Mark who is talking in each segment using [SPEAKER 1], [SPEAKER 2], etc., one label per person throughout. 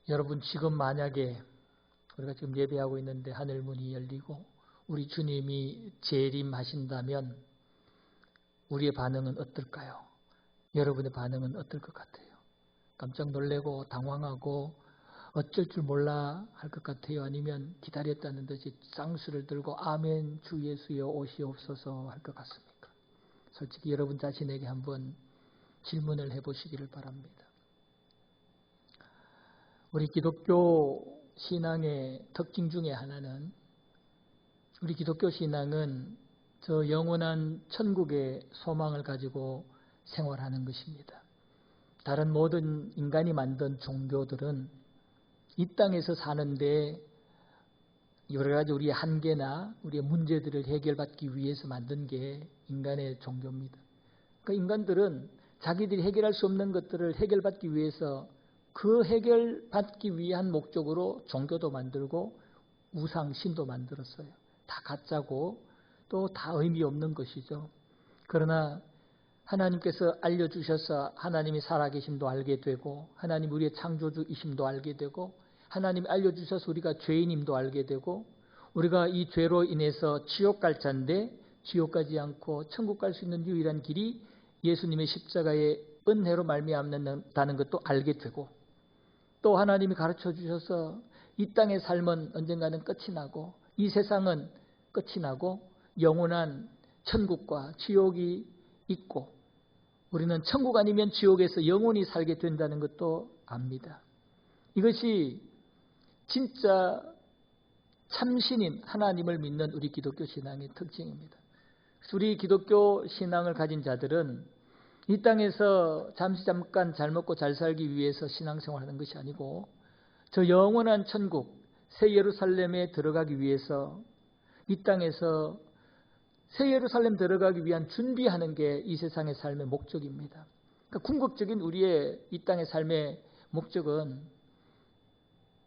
[SPEAKER 1] 여러분 지금 만약에 우리가 지금 예배하고 있는데 하늘 문이 열리고 우리 주님이 재림하신다면 우리의 반응은 어떨까요? 여러분의 반응은 어떨 것 같아요? 깜짝 놀래고 당황하고 어쩔 줄 몰라 할 것 같아요? 아니면 기다렸다는 듯이 쌍수를 들고 아멘 주 예수여 오시옵소서 할 것 같습니까? 솔직히 여러분 자신에게 한번 질문을 해보시기를 바랍니다. 우리 기독교 신앙의 특징 중에 하나는 우리 기독교 신앙은 저 영원한 천국의 소망을 가지고 생활하는 것입니다. 다른 모든 인간이 만든 종교들은 이 땅에서 사는데 여러 가지 우리의 한계나 우리의 문제들을 해결받기 위해서 만든 게 인간의 종교입니다. 그러니까 인간들은 자기들이 해결할 수 없는 것들을 해결받기 위해서 그 해결받기 위한 목적으로 종교도 만들고 우상신도 만들었어요. 다 가짜고 또 다 의미 없는 것이죠. 그러나 하나님께서 알려주셔서 하나님이 살아계심도 알게 되고 하나님 우리의 창조주이심도 알게 되고 하나님이 알려주셔서 우리가 죄인임도 알게 되고 우리가 이 죄로 인해서 지옥 갈 자인데 지옥 가지 않고 천국 갈 수 있는 유일한 길이 예수님의 십자가의 은혜로 말미암는다는 것도 알게 되고 또 하나님이 가르쳐 주셔서 이 땅의 삶은 언젠가는 끝이 나고 이 세상은 끝이 나고 영원한 천국과 지옥이 있고 우리는 천국 아니면 지옥에서 영원히 살게 된다는 것도 압니다. 이것이 진짜 참신인 하나님을 믿는 우리 기독교 신앙의 특징입니다. 우리 기독교 신앙을 가진 자들은 이 땅에서 잠깐 잘 먹고 잘 살기 위해서 신앙생활하는 것이 아니고 저 영원한 천국 새 예루살렘에 들어가기 위해서 이 땅에서 새 예루살렘 들어가기 위한 준비하는 게 이 세상의 삶의 목적입니다. 그러니까 궁극적인 우리의 이 땅의 삶의 목적은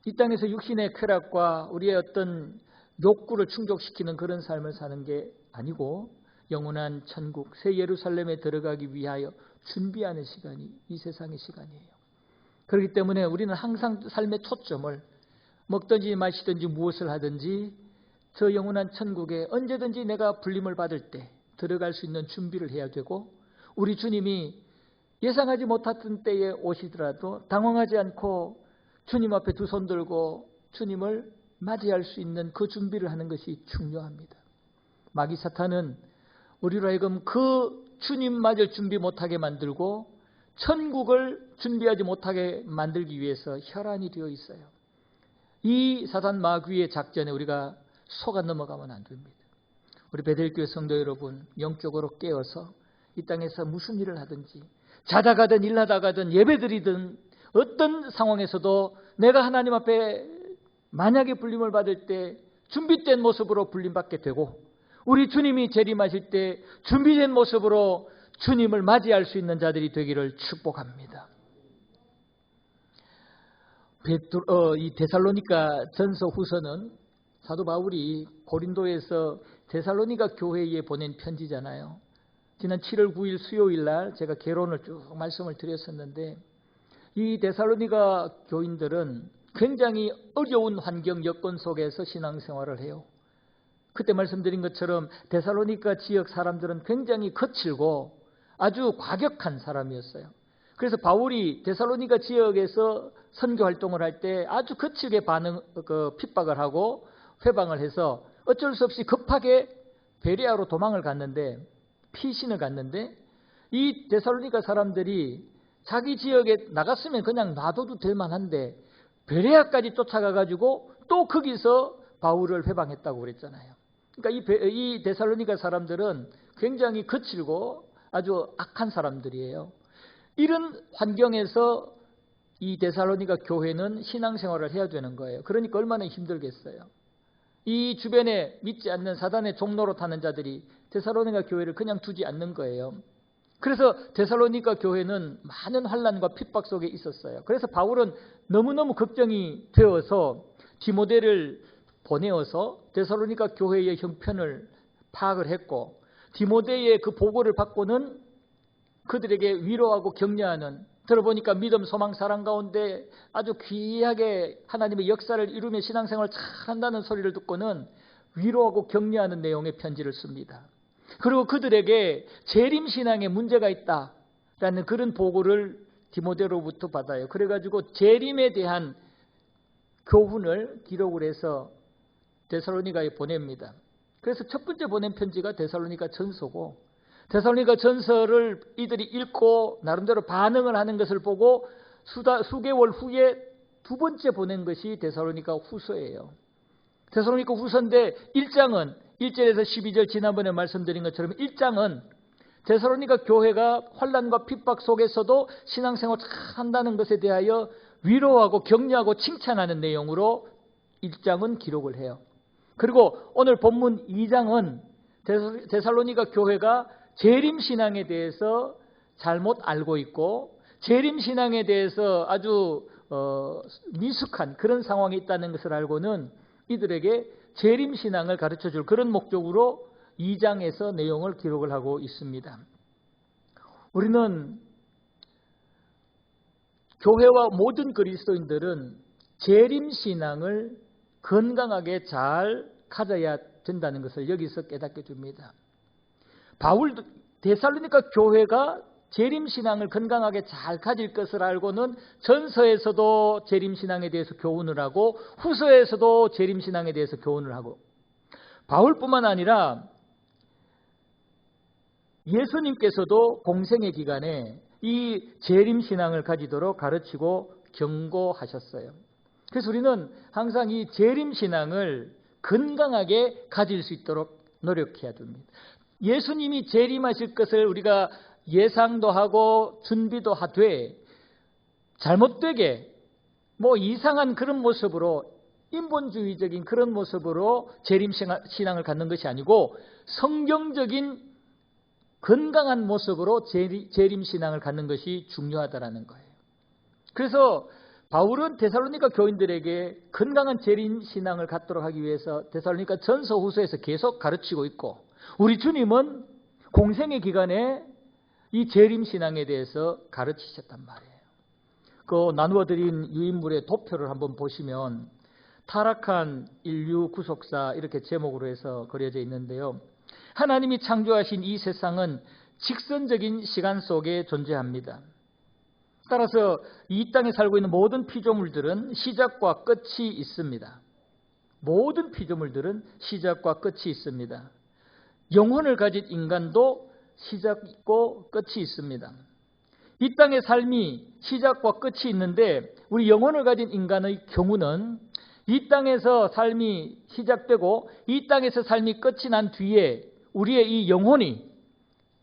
[SPEAKER 1] 이 땅에서 육신의 쾌락과 우리의 어떤 욕구를 충족시키는 그런 삶을 사는 게 아니고 영원한 천국 새 예루살렘에 들어가기 위하여 준비하는 시간이 이 세상의 시간이에요. 그렇기 때문에 우리는 항상 삶의 초점을 먹든지 마시든지 무엇을 하든지 저 영원한 천국에 언제든지 내가 불림을 받을 때 들어갈 수 있는 준비를 해야 되고 우리 주님이 예상하지 못했던 때에 오시더라도 당황하지 않고 주님 앞에 두 손 들고 주님을 맞이할 수 있는 그 준비를 하는 것이 중요합니다. 마귀 사탄은 우리로 하여금 그 주님 맞을 준비 못하게 만들고 천국을 준비하지 못하게 만들기 위해서 혈안이 되어 있어요. 이 사단 마귀의 작전에 우리가 속아 넘어가면 안 됩니다. 우리 베델교회 성도 여러분 영적으로 깨어서 이 땅에서 무슨 일을 하든지 자다가든 일하다가든 예배드리든 어떤 상황에서도 내가 하나님 앞에 만약에 불림을 받을 때 준비된 모습으로 불림받게 되고 우리 주님이 재림하실 때 준비된 모습으로 주님을 맞이할 수 있는 자들이 되기를 축복합니다. 이 데살로니가 전서 후서는 사도 바울이 고린도에서 데살로니가 교회에 보낸 편지잖아요. 지난 7월 9일 수요일 날 제가 개론을 쭉 말씀을 드렸었는데 이 데살로니가 교인들은 굉장히 어려운 환경 여건 속에서 신앙생활을 해요. 그때 말씀드린 것처럼 데살로니가 지역 사람들은 굉장히 거칠고 아주 과격한 사람이었어요. 그래서 바울이 데살로니가 지역에서 선교 활동을 할 때 아주 거칠게 핍박을 하고 회방을 해서 어쩔 수 없이 급하게 베레아로 도망을 갔는데 피신을 갔는데 이 데살로니가 사람들이 자기 지역에 나갔으면 그냥 놔둬도 될 만한데 베레아까지 쫓아가가지고 또 거기서 바울을 회방했다고 그랬잖아요. 그러니까 이 데살로니가 사람들은 굉장히 거칠고 아주 악한 사람들이에요. 이런 환경에서 이 데살로니가 교회는 신앙생활을 해야 되는 거예요. 그러니까 얼마나 힘들겠어요. 이 주변에 믿지 않는 사단의 종로로 타는 자들이 데살로니가 교회를 그냥 두지 않는 거예요. 그래서 데살로니가 교회는 많은 환난과 핍박 속에 있었어요. 그래서 바울은 너무너무 걱정이 되어서 디모데를 보내어서 데살로니가 교회의 형편을 파악을 했고 디모데의 그 보고를 받고는 그들에게 위로하고 격려하는 들어보니까 믿음, 소망, 사랑 가운데 아주 귀하게 하나님의 역사를 이루며 신앙생활을 잘한다는 소리를 듣고는 위로하고 격려하는 내용의 편지를 씁니다. 그리고 그들에게 재림신앙에 문제가 있다라는 그런 보고를 디모데로부터 받아요. 그래가지고 재림에 대한 교훈을 기록을 해서 데살로니가에 보냅니다. 그래서 첫 번째 보낸 편지가 데살로니가 전서고, 데살로니가 전서를 이들이 읽고 나름대로 반응을 하는 것을 보고 수개월 후에 두 번째 보낸 것이 데살로니가 후서예요. 데살로니가 후서인데 1장은 1절에서 12절 지난번에 말씀드린 것처럼 1장은 데살로니가 교회가 환난과 핍박 속에서도 신앙생활 잘 한다는 것에 대하여 위로하고 격려하고 칭찬하는 내용으로 1장은 기록을 해요. 그리고 오늘 본문 2장은 데살로니가 교회가 재림신앙에 대해서 잘못 알고 있고 재림신앙에 대해서 아주 미숙한 그런 상황이 있다는 것을 알고는 이들에게 재림신앙을 가르쳐줄 그런 목적으로 2장에서 내용을 기록을 하고 있습니다. 우리는 교회와 모든 그리스도인들은 재림신앙을 건강하게 잘 가져야 된다는 것을 여기서 깨닫게 줍니다. 데살로니가 교회가 재림신앙을 건강하게 잘 가질 것을 알고는 전서에서도 재림신앙에 대해서 교훈을 하고 후서에서도 재림신앙에 대해서 교훈을 하고, 바울뿐만 아니라 예수님께서도 공생의 기간에 이 재림신앙을 가지도록 가르치고 경고하셨어요. 그래서 우리는 항상 이 재림신앙을 건강하게 가질 수 있도록 노력해야 됩니다. 예수님이 재림하실 것을 우리가 예상도 하고 준비도 하되 잘못되게 이상한 그런 모습으로 인본주의적인 그런 모습으로 재림신앙을 갖는 것이 아니고 성경적인 건강한 모습으로 재림신앙을 갖는 것이 중요하다는 거예요. 그래서 바울은 데살로니가 교인들에게 건강한 재림신앙을 갖도록 하기 위해서 데살로니가 전서 후서에서 계속 가르치고 있고, 우리 주님은 공생의 기간에 이 재림신앙에 대해서 가르치셨단 말이에요. 그 나누어드린 유인물의 도표를 한번 보시면 타락한 인류 구속사 이렇게 제목으로 해서 그려져 있는데요. 하나님이 창조하신 이 세상은 직선적인 시간 속에 존재합니다. 따라서 이 땅에 살고 있는 모든 피조물들은 시작과 끝이 있습니다. 모든 피조물들은 시작과 끝이 있습니다. 영혼을 가진 인간도 시작 있고 끝이 있습니다. 이 땅의 삶이 시작과 끝이 있는데 우리 영혼을 가진 인간의 경우는 이 땅에서 삶이 시작되고 이 땅에서 삶이 끝이 난 뒤에 우리의 이 영혼이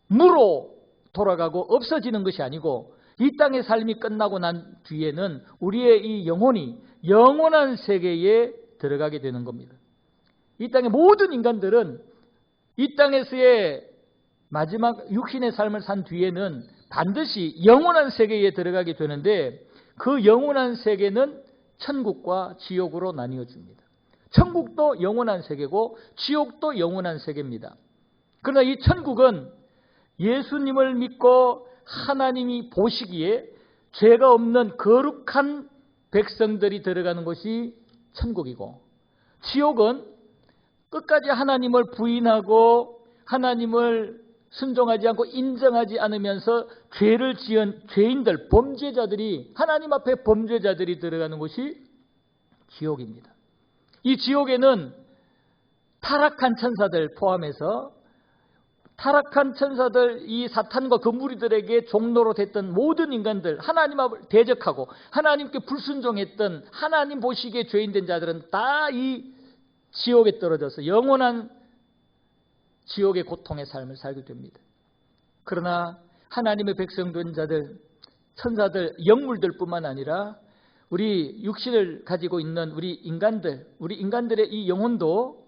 [SPEAKER 1] 무로 돌아가고 없어지는 것이 아니고, 이 땅의 삶이 끝나고 난 뒤에는 우리의 이 영혼이 영원한 세계에 들어가게 되는 겁니다. 이 땅의 모든 인간들은 이 땅에서의 마지막 육신의 삶을 산 뒤에는 반드시 영원한 세계에 들어가게 되는데, 그 영원한 세계는 천국과 지옥으로 나뉘어집니다. 천국도 영원한 세계고 지옥도 영원한 세계입니다. 그러나 이 천국은 예수님을 믿고 하나님이 보시기에 죄가 없는 거룩한 백성들이 들어가는 곳이 천국이고, 지옥은 끝까지 하나님을 부인하고 하나님을 순종하지 않고 인정하지 않으면서 죄를 지은 죄인들, 범죄자들이, 하나님 앞에 범죄자들이 들어가는 곳이 지옥입니다. 이 지옥에는 타락한 천사들 포함해서 타락한 천사들, 이 사탄과 그 무리들에게 종로로 됐던 모든 인간들, 하나님 앞을 대적하고 하나님께 불순종했던 하나님 보시기에 죄인된 자들은 다 이 지옥에 떨어져서 영원한 지옥의 고통의 삶을 살게 됩니다. 그러나 하나님의 백성된 자들, 천사들, 영물들 뿐만 아니라 우리 육신을 가지고 있는 우리 인간들의 이 영혼도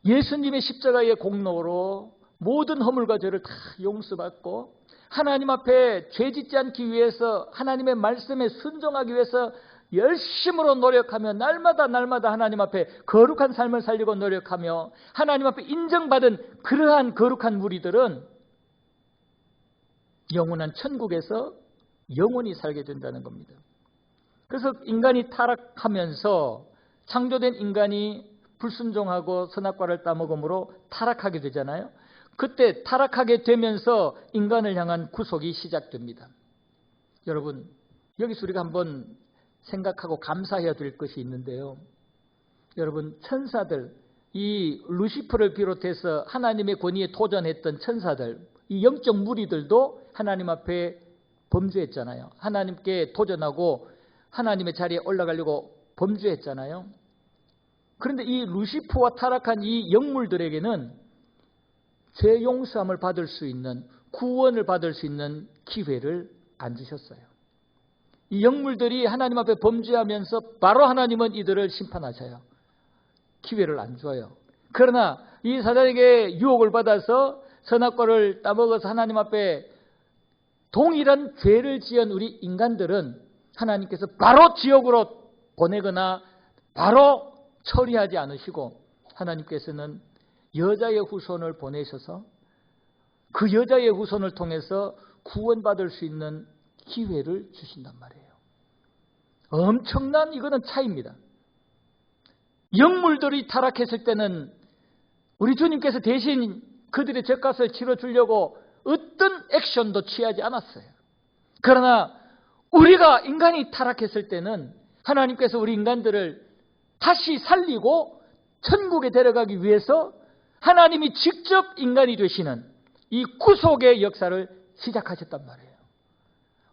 [SPEAKER 1] 예수님의 십자가의 공로로 모든 허물과 죄를 다 용서받고 하나님 앞에 죄 짓지 않기 위해서 하나님의 말씀에 순종하기 위해서 열심으로 노력하며 날마다 하나님 앞에 거룩한 삶을 살려고 노력하며 하나님 앞에 인정받은 그러한 거룩한 무리들은 영원한 천국에서 영원히 살게 된다는 겁니다. 그래서 인간이 타락하면서 창조된 인간이 불순종하고 선악과를 따먹음으로 타락하게 되잖아요. 그때 타락하게 되면서 인간을 향한 구속이 시작됩니다. 여러분, 여기서 우리가 한번 생각하고 감사해야 될 것이 있는데요. 여러분, 천사들, 이 루시퍼를 비롯해서 하나님의 권위에 도전했던 천사들, 이 영적 무리들도 하나님 앞에 범죄했잖아요. 하나님께 도전하고 하나님의 자리에 올라가려고 범죄했잖아요. 그런데 이 루시퍼와 타락한 이 영물들에게는 죄 용서함을 받을 수 있는, 구원을 받을 수 있는 기회를 안 주셨어요. 이 영물들이 하나님 앞에 범죄하면서 바로 하나님은 이들을 심판하셔요. 기회를 안 줘요. 그러나 이 사단에게 유혹을 받아서 선악과를 따먹어서 하나님 앞에 동일한 죄를 지은 우리 인간들은 하나님께서 바로 지옥으로 보내거나 바로 처리하지 않으시고 하나님께서는 여자의 후손을 보내셔서 그 여자의 후손을 통해서 구원받을 수 있는 기회를 주신단 말이에요. 엄청난 이거는 차이입니다. 영물들이 타락했을 때는 우리 주님께서 대신 그들의 죗값을 치러주려고 어떤 액션도 취하지 않았어요. 그러나 우리가 인간이 타락했을 때는 하나님께서 우리 인간들을 다시 살리고 천국에 데려가기 위해서 하나님이 직접 인간이 되시는 이 구속의 역사를 시작하셨단 말이에요.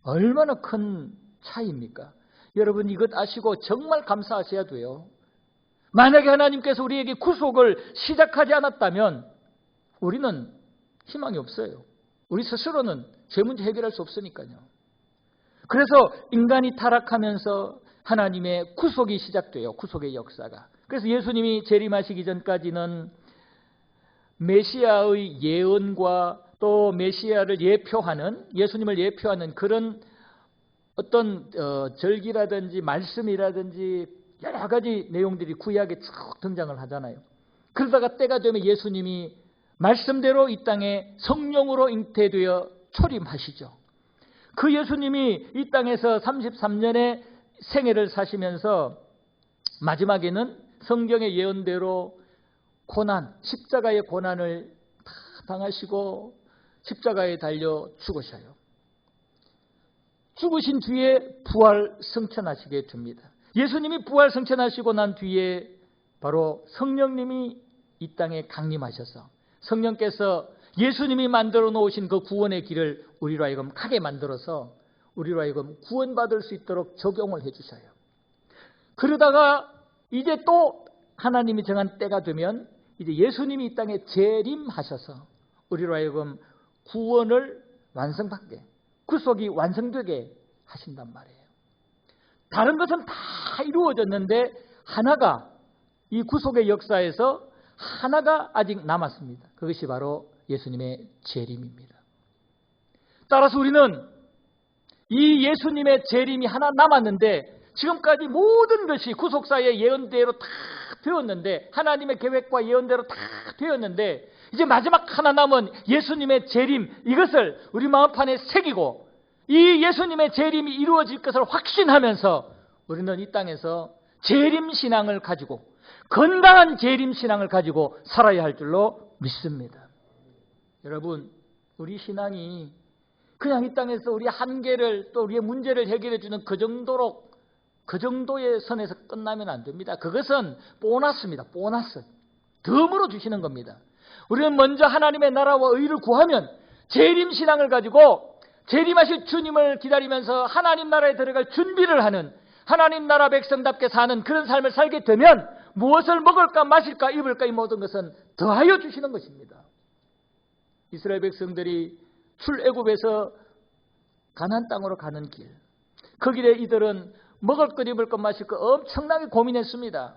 [SPEAKER 1] 얼마나 큰 차이입니까? 여러분, 이것 아시고 정말 감사하셔야 돼요. 만약에 하나님께서 우리에게 구속을 시작하지 않았다면 우리는 희망이 없어요. 우리 스스로는 죄 문제 해결할 수 없으니까요. 그래서 인간이 타락하면서 하나님의 구속이 시작돼요. 구속의 역사가. 그래서 예수님이 재림하시기 전까지는 메시아의 예언과 또 메시아를 예표하는, 예수님을 예표하는 그런 어떤 절기라든지 말씀이라든지 여러 가지 내용들이 구약에 쭉 등장을 하잖아요. 그러다가 때가 되면 예수님이 말씀대로 이 땅에 성령으로 잉태되어 초림하시죠. 그 예수님이 이 땅에서 33년의 생애를 사시면서 마지막에는 성경의 예언대로 고난, 십자가의 고난을 다 당하시고 십자가에 달려 죽으셔요. 죽으신 뒤에 부활 승천하시게 됩니다. 예수님이 부활 승천하시고 난 뒤에 바로 성령님이 이 땅에 강림하셔서 성령께서 예수님이 만들어 놓으신 그 구원의 길을 우리로 하여금 가게 만들어서 우리로 하여금 구원받을 수 있도록 적용을 해주셔요. 그러다가 이제 또 하나님이 정한 때가 되면 이제 예수님이 이 땅에 재림하셔서 우리로 하여금 구원을 완성받게, 구속이 완성되게 하신단 말이에요. 다른 것은 다 이루어졌는데 하나가, 이 구속의 역사에서 하나가 아직 남았습니다. 그것이 바로 예수님의 재림입니다. 따라서 우리는 이 예수님의 재림이 하나 남았는데 지금까지 모든 것이 구속사의 예언대로 다 되었는데, 하나님의 계획과 예언대로 다 되었는데 이제 마지막 하나 남은 예수님의 재림, 이것을 우리 마음판에 새기고 이 예수님의 재림이 이루어질 것을 확신하면서 우리는 이 땅에서 재림신앙을 가지고, 건강한 재림신앙을 가지고 살아야 할 줄로 믿습니다. 여러분, 우리 신앙이 그냥 이 땅에서 우리 한계를, 또 우리의 문제를 해결해 주는 그 정도의 선에서 끝나면 안 됩니다. 그것은 보너스입니다. 보너스. 덤으로 주시는 겁니다. 우리는 먼저 하나님의 나라와 의를 구하면 재림신앙을 가지고 재림하실 주님을 기다리면서 하나님 나라에 들어갈 준비를 하는, 하나님 나라 백성답게 사는 그런 삶을 살게 되면 무엇을 먹을까 마실까 입을까 이 모든 것은 더하여 주시는 것입니다. 이스라엘 백성들이 출애굽에서 가나안 땅으로 가는 길, 그 길에 이들은 먹을 것 입을 것 마실 것 엄청나게 고민했습니다.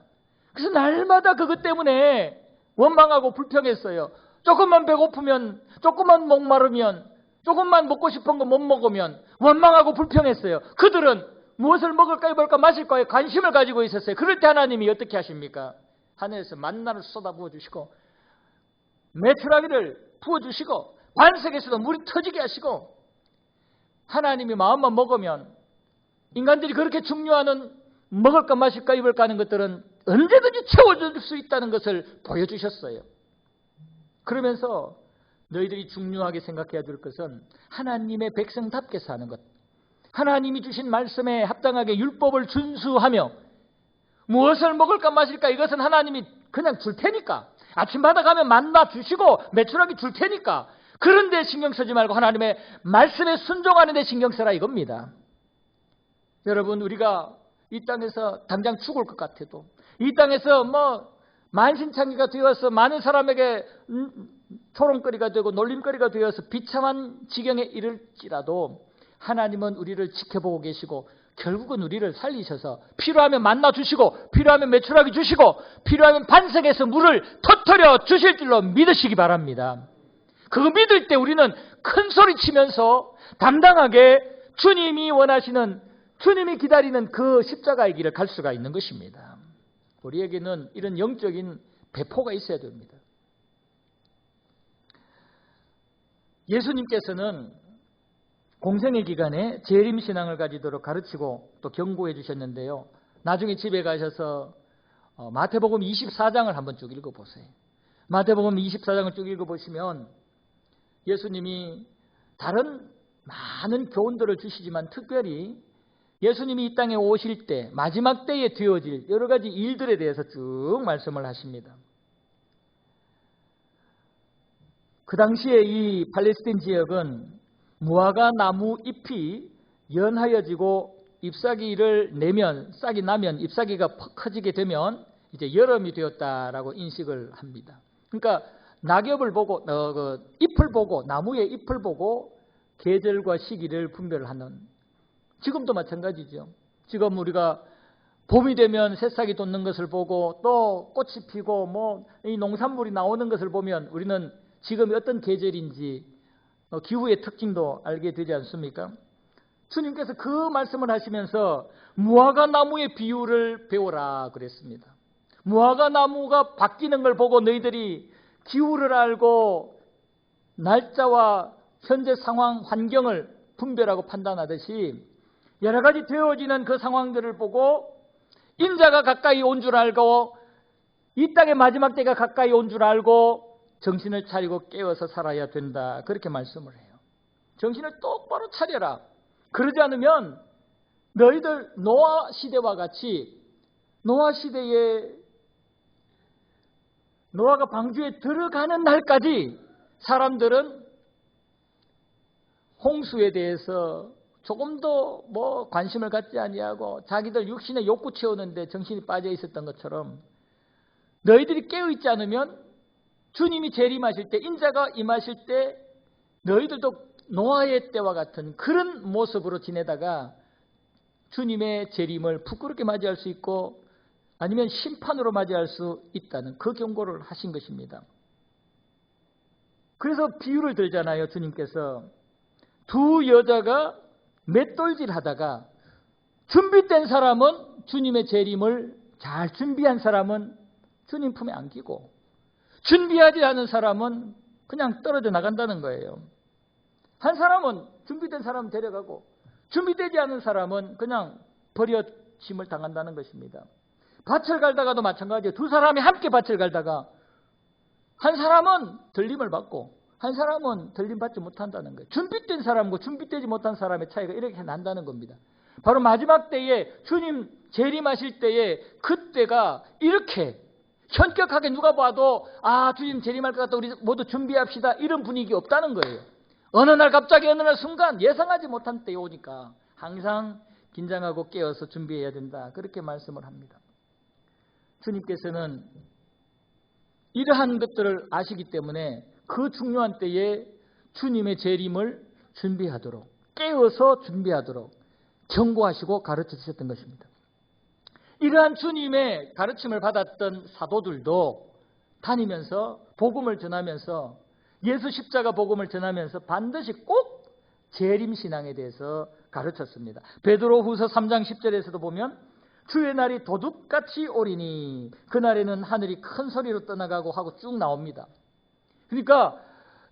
[SPEAKER 1] 그래서 날마다 그것 때문에 원망하고 불평했어요. 조금만 배고프면, 조금만 목마르면, 조금만 먹고 싶은 거 못 먹으면 원망하고 불평했어요. 그들은 무엇을 먹을까 입을까 마실까에 관심을 가지고 있었어요. 그럴 때 하나님이 어떻게 하십니까? 하늘에서 만나를 쏟아 부어주시고 메추라기를 부어주시고 반석에서도 물이 터지게 하시고 하나님이 마음만 먹으면 인간들이 그렇게 중요한 먹을까 마실까 입을까 하는 것들은 언제든지 채워줄 수 있다는 것을 보여주셨어요. 그러면서 너희들이 중요하게 생각해야 될 것은 하나님의 백성답게 사는 것. 하나님이 주신 말씀에 합당하게 율법을 준수하며 무엇을 먹을까 마실까 이것은 하나님이 그냥 줄 테니까, 아침마다 가면 만나 주시고 메추라기 줄 테니까 그런 데 신경 쓰지 말고 하나님의 말씀에 순종하는 데 신경 써라 이겁니다. 여러분, 우리가 이 땅에서 당장 죽을 것 같아도, 이 땅에서 만신창이가 되어서 많은 사람에게 조롱거리가 되고 놀림거리가 되어서 비참한 지경에 이를지라도 하나님은 우리를 지켜보고 계시고 결국은 우리를 살리셔서 필요하면 만나 주시고 필요하면 메추라기 주시고 필요하면 반석에서 물을 터뜨려 주실 줄로 믿으시기 바랍니다. 그거 믿을 때 우리는 큰 소리 치면서 당당하게 주님이 원하시는, 주님이 기다리는 그 십자가의 길을 갈 수가 있는 것입니다. 우리에게는 이런 영적인 배포가 있어야 됩니다. 예수님께서는 공생의 기간에 재림신앙을 가지도록 가르치고 또 경고해 주셨는데요. 나중에 집에 가셔서 마태복음 24장을 한번 쭉 읽어보세요. 마태복음 24장을 쭉 읽어보시면 예수님이 다른 많은 교훈들을 주시지만 특별히 예수님이 이 땅에 오실 때 마지막 때에 되어질 여러 가지 일들에 대해서 쭉 말씀을 하십니다. 그 당시에 이 팔레스틴 지역은 무화과 나무 잎이 연하여지고 잎사귀를 내면, 싹이 나면 잎사귀가 커지게 되면 이제 여름이 되었다라고 인식을 합니다. 그러니까 낙엽을 보고 잎을 보고, 나무의 잎을 보고 계절과 시기를 분별하는, 지금도 마찬가지죠. 지금 우리가 봄이 되면 새싹이 돋는 것을 보고 또 꽃이 피고 이 농산물이 나오는 것을 보면 우리는 지금이 어떤 계절인지 기후의 특징도 알게 되지 않습니까? 주님께서 그 말씀을 하시면서 무화과 나무의 비유를 배우라 그랬습니다. 무화과 나무가 바뀌는 걸 보고 너희들이 기후를 알고 날짜와 현재 상황, 환경을 분별하고 판단하듯이 여러 가지 되어지는 그 상황들을 보고 인자가 가까이 온 줄 알고 이 땅의 마지막 때가 가까이 온 줄 알고 정신을 차리고 깨어서 살아야 된다. 그렇게 말씀을 해요. 정신을 똑바로 차려라. 그러지 않으면 너희들 노아 시대와 같이, 노아 시대에 노아가 방주에 들어가는 날까지 사람들은 홍수에 대해서 조금도 관심을 갖지 아니하고 자기들 육신의 욕구 채우는데 정신이 빠져 있었던 것처럼 너희들이 깨어있지 않으면 주님이 재림하실 때, 인자가 임하실 때 너희들도 노아의 때와 같은 그런 모습으로 지내다가 주님의 재림을 부끄럽게 맞이할 수 있고 아니면 심판으로 맞이할 수 있다는 그 경고를 하신 것입니다. 그래서 비유를 들잖아요. 주님께서 두 여자가 맷돌질 하다가 준비된 사람은 주님의 재림을 잘 준비한 사람은 주님 품에 안기고 준비하지 않은 사람은 그냥 떨어져 나간다는 거예요. 한 사람은 준비된 사람은 데려가고 준비되지 않은 사람은 그냥 버려짐을 당한다는 것입니다. 밭을 갈다가도 마찬가지예요. 두 사람이 함께 밭을 갈다가 한 사람은 들림을 받고 한 사람은 들림 받지 못한다는 거예요. 준비된 사람과 준비되지 못한 사람의 차이가 이렇게 난다는 겁니다. 바로 마지막 때에 주님 재림하실 때에 그때가 이렇게 현격하게 누가 봐도 주님 재림할 것 같다, 우리 모두 준비합시다, 이런 분위기 없다는 거예요. 어느 날 갑자기 어느 날 순간 예상하지 못한 때에 오니까 항상 긴장하고 깨어서 준비해야 된다, 그렇게 말씀을 합니다. 주님께서는 이러한 것들을 아시기 때문에 그 중요한 때에 주님의 재림을 준비하도록, 깨어서 준비하도록 경고하시고 가르쳐 주셨던 것입니다. 이러한 주님의 가르침을 받았던 사도들도 다니면서 복음을 전하면서 예수 십자가 복음을 전하면서 반드시 꼭 재림신앙에 대해서 가르쳤습니다. 베드로후서 3장 10절에서도 보면 주의 날이 도둑같이 오리니 그날에는 하늘이 큰 소리로 떠나가고 하고 쭉 나옵니다. 그러니까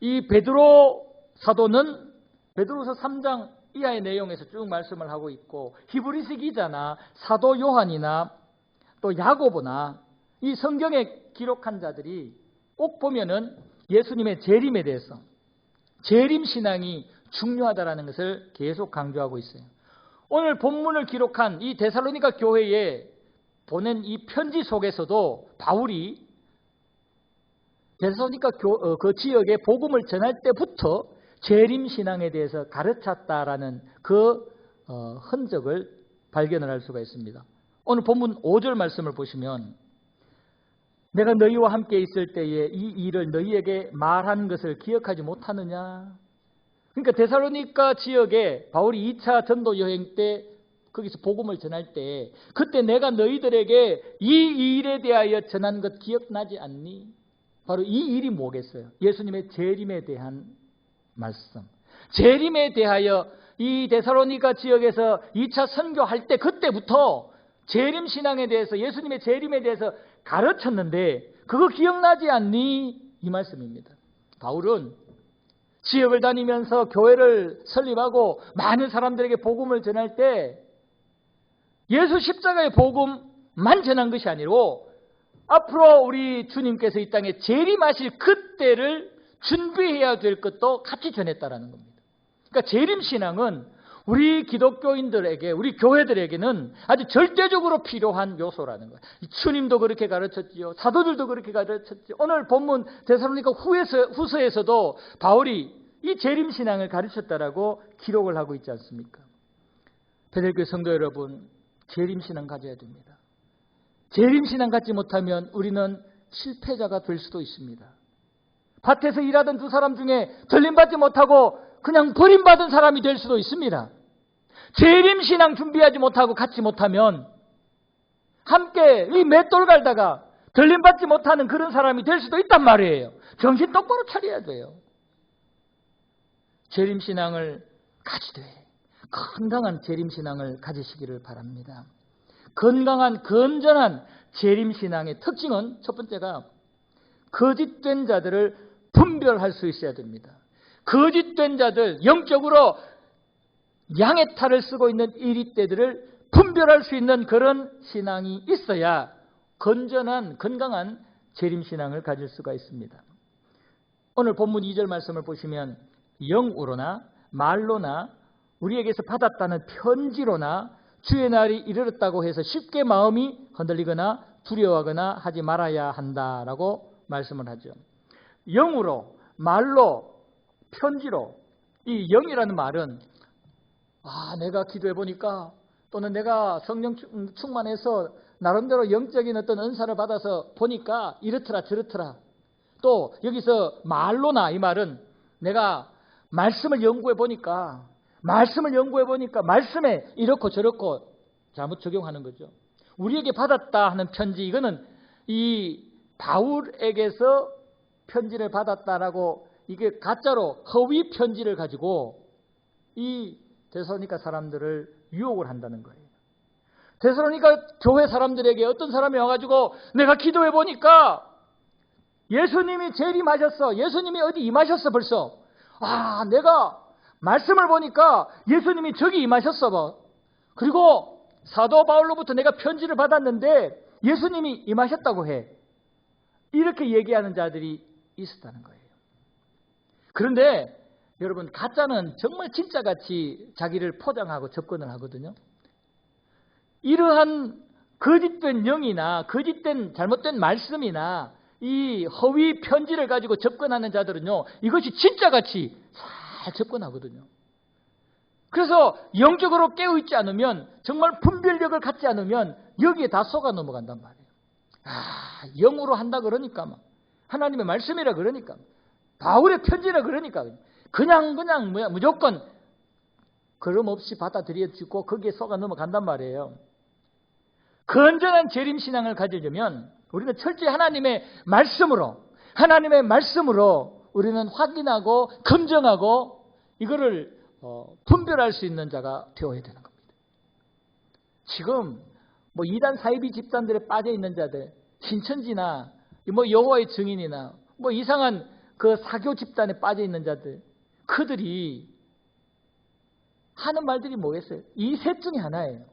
[SPEAKER 1] 이 베드로 사도는 베드로후서 3장 이하의 내용에서 쭉 말씀을 하고 있고, 히브리서 기자나 사도 요한이나 또 야고보나 이 성경에 기록한 자들이 꼭 보면은 예수님의 재림에 대해서, 재림 신앙이 중요하다라는 것을 계속 강조하고 있어요. 오늘 본문을 기록한 이 데살로니가 교회에 보낸 이 편지 속에서도 바울이 데살로니가 그 지역에 복음을 전할 때부터 재림 신앙에 대해서 가르쳤다라는 그 흔적을 발견을 할 수가 있습니다. 오늘 본문 5절 말씀을 보시면, 내가 너희와 함께 있을 때에 이 일을 너희에게 말한 것을 기억하지 못하느냐. 그러니까 데살로니가 지역에 바울이 2차 전도 여행 때 거기서 복음을 전할 때, 그때 내가 너희들에게 이 일에 대하여 전한 것 기억나지 않니? 바로 이 일이 뭐겠어요? 예수님의 재림에 대한 말씀. 재림에 대하여 이 데살로니가 지역에서 2차 선교할 때 그때부터 재림 신앙에 대해서, 예수님의 재림에 대해서 가르쳤는데 그거 기억나지 않니? 이 말씀입니다. 바울은 지역을 다니면서 교회를 설립하고 많은 사람들에게 복음을 전할 때 예수 십자가의 복음만 전한 것이 아니고 앞으로 우리 주님께서 이 땅에 재림하실 그때를 준비해야 될 것도 같이 전했다라는 겁니다. 그러니까 재림신앙은 우리 기독교인들에게, 우리 교회들에게는 아주 절대적으로 필요한 요소라는 거예요. 주님도 그렇게 가르쳤지요. 사도들도 그렇게 가르쳤지요. 오늘 본문 데살로니가 후서에서도 바울이 이 재림신앙을 가르쳤다라고 기록을 하고 있지 않습니까? 베델교회 성도 여러분, 재림신앙 가져야 됩니다. 재림신앙 갖지 못하면 우리는 실패자가 될 수도 있습니다. 밭에서 일하던 두 사람 중에 들림받지 못하고 그냥 버림받은 사람이 될 수도 있습니다. 재림신앙 준비하지 못하고 갖지 못하면 함께 이 맷돌 갈다가 들림받지 못하는 그런 사람이 될 수도 있단 말이에요. 정신 똑바로 차려야 돼요. 재림신앙을 가지되 건강한 재림신앙을 가지시기를 바랍니다. 건강한 건전한 재림신앙의 특징은 첫 번째가 거짓된 자들을 분별할 수 있어야 됩니다. 거짓된 자들, 영적으로 양의 탈을 쓰고 있는 이리떼들을 분별할 수 있는 그런 신앙이 있어야 건전한 건강한 재림신앙을 가질 수가 있습니다. 오늘 본문 2절 말씀을 보시면 영으로나 말로나 우리에게서 받았다는 편지로나 주의 날이 이르렀다고 해서 쉽게 마음이 흔들리거나 두려워하거나 하지 말아야 한다라고 말씀을 하죠. 영으로, 말로, 편지로. 이 영이라는 말은 내가 기도해 보니까 또는 내가 성령 충만해서 나름대로 영적인 어떤 은사를 받아서 보니까 이렇더라 저렇더라. 또 여기서 말로나, 이 말은 내가 말씀을 연구해 보니까 말씀에 이렇고 저렇고 잘못 적용하는 거죠. 우리에게 받았다 하는 편지, 이거는 이 바울에게서 편지를 받았다라고, 이게 가짜로 허위 편지를 가지고 이 데살로니가 사람들을 유혹을 한다는 거예요. 데살로니가 교회 사람들에게 어떤 사람이 와가지고 내가 기도해 보니까 예수님이 재림하셨어. 예수님이 어디 임하셨어 벌써. 내가 말씀을 보니까 예수님이 저기 임하셨어. 그리고 사도 바울로부터 내가 편지를 받았는데 예수님이 임하셨다고 해. 이렇게 얘기하는 자들이 있었다는 거예요. 그런데 여러분, 가짜는 정말 진짜같이 자기를 포장하고 접근을 하거든요. 이러한 거짓된 영이나 거짓된 잘못된 말씀이나 이 허위 편지를 가지고 접근하는 자들은요, 이것이 진짜같이 잘 접근하거든요. 그래서 영적으로 깨어있지 않으면, 정말 분별력을 갖지 않으면 여기에 다 속아 넘어간단 말이에요. 영으로 한다 그러니까 막, 하나님의 말씀이라 그러니까, 바울의 편지라 그러니까 그냥 무조건 그럼 없이 받아들여지고 거기에 속아 넘어간단 말이에요. 건전한 재림신앙을 가지려면 우리는 철저히 하나님의 말씀으로 우리는 확인하고 검증하고 이거를 분별할 수 있는 자가 되어야 되는 겁니다. 지금 이단 사이비 집단들에 빠져 있는 자들, 신천지나 여호와의 증인이나 이상한 그 사교 집단에 빠져 있는 자들, 그들이 하는 말들이 뭐겠어요? 이 셋 중에 하나예요.